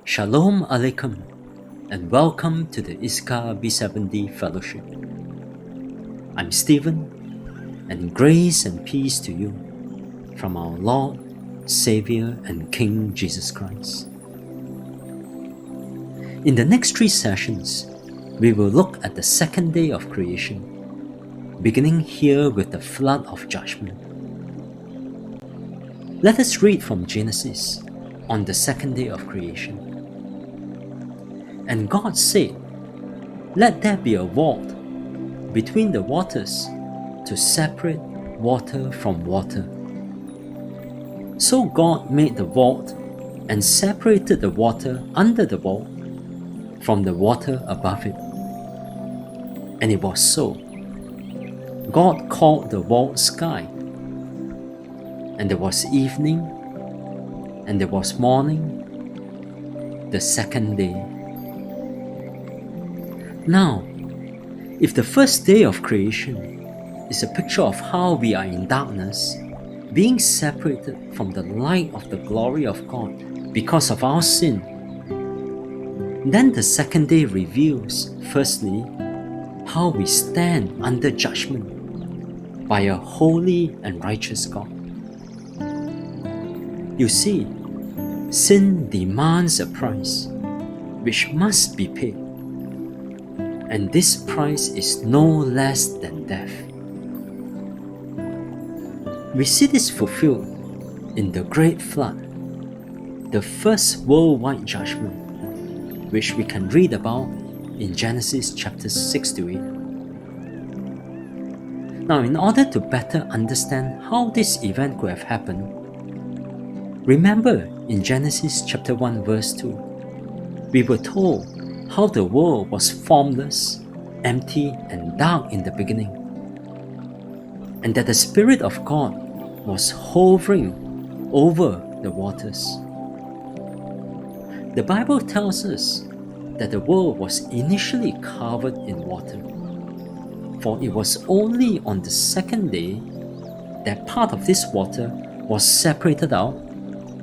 Shalom Aleichem, and welcome to the Issachar B70 Fellowship. I'm Stephen, and grace and peace to you from our Lord, Savior, and King Jesus Christ. In the next 3 sessions, we will look at the second day of creation, beginning here with the flood of judgment. Let us read from Genesis on the second day of creation. And God said, "Let there be a vault between the waters to separate water from water." So God made the vault and separated the water under the vault from the water above it. And it was so. God called the vault sky. And there was evening, and there was morning, the second day. Now, if the first day of creation is a picture of how we are in darkness, being separated from the light of the glory of God because of our sin, then the second day reveals, firstly, how we stand under judgment by a holy and righteous God. You see, sin demands a price which must be paid. And this price is no less than death. We see this fulfilled in the great flood, the first worldwide judgment, which we can read about in Genesis chapters 6 to 8. Now, in order to better understand how this event could have happened, remember in Genesis chapter 1 verse 2, we were told how the world was formless, empty, and dark in the beginning, and that the Spirit of God was hovering over the waters. The Bible tells us that the world was initially covered in water, for it was only on the second day that part of this water was separated out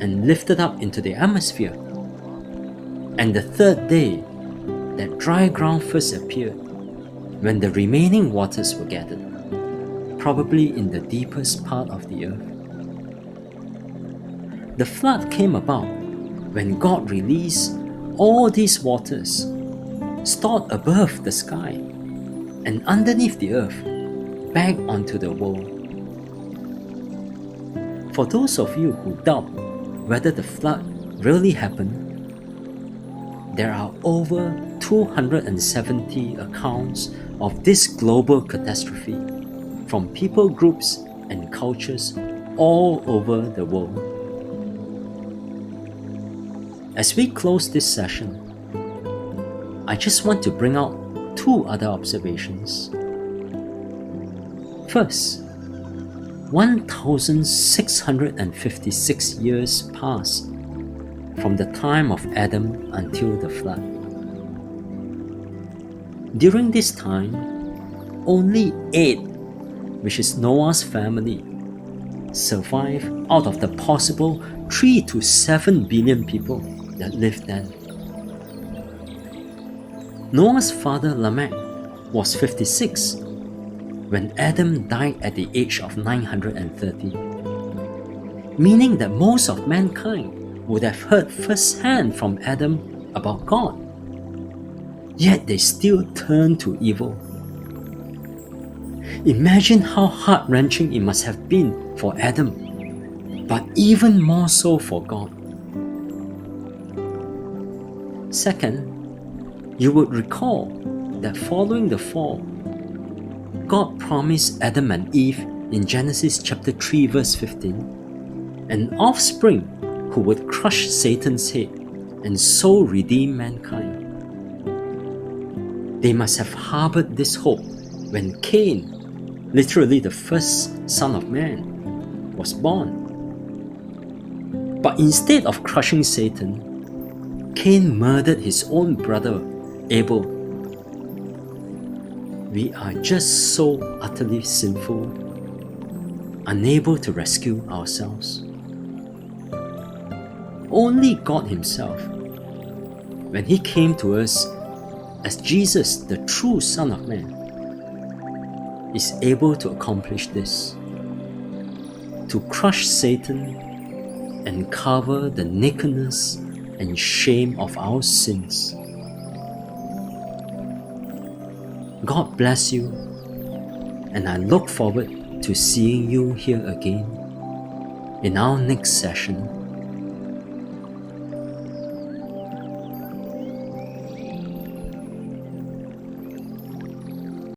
and lifted up into the atmosphere, and the third day that dry ground first appeared, when the remaining waters were gathered, probably in the deepest part of the earth. The flood came about when God released all these waters stored above the sky and underneath the earth back onto the world. For those of you who doubt whether the flood really happened, there are over 270 accounts of this global catastrophe from people groups and cultures all over the world. As we close this session, I just want to bring out 2 other observations. First, 1,656 years passed from the time of Adam until the flood. During this time, only 8, which is Noah's family, survived out of the possible 3 to 7 billion people that lived then. Noah's father Lamech was 56 when Adam died at the age of 930, meaning that most of mankind would have heard firsthand from Adam about God. Yet they still turned to evil. Imagine how heart-wrenching it must have been for Adam, but even more so for God. Second, you would recall that following the fall, God promised Adam and Eve in Genesis chapter 3 verse 15, an offspring who would crush Satan's head and so redeem mankind. They must have harbored this hope when Cain, literally the first son of man, was born. But instead of crushing Satan, Cain murdered his own brother, Abel. We are just so utterly sinful, unable to rescue ourselves. Only God Himself when He came to us as Jesus, the true Son of Man, is able to accomplish this, to crush Satan and cover the nakedness and shame of our sins. God bless you, and I look forward to seeing you here again in our next session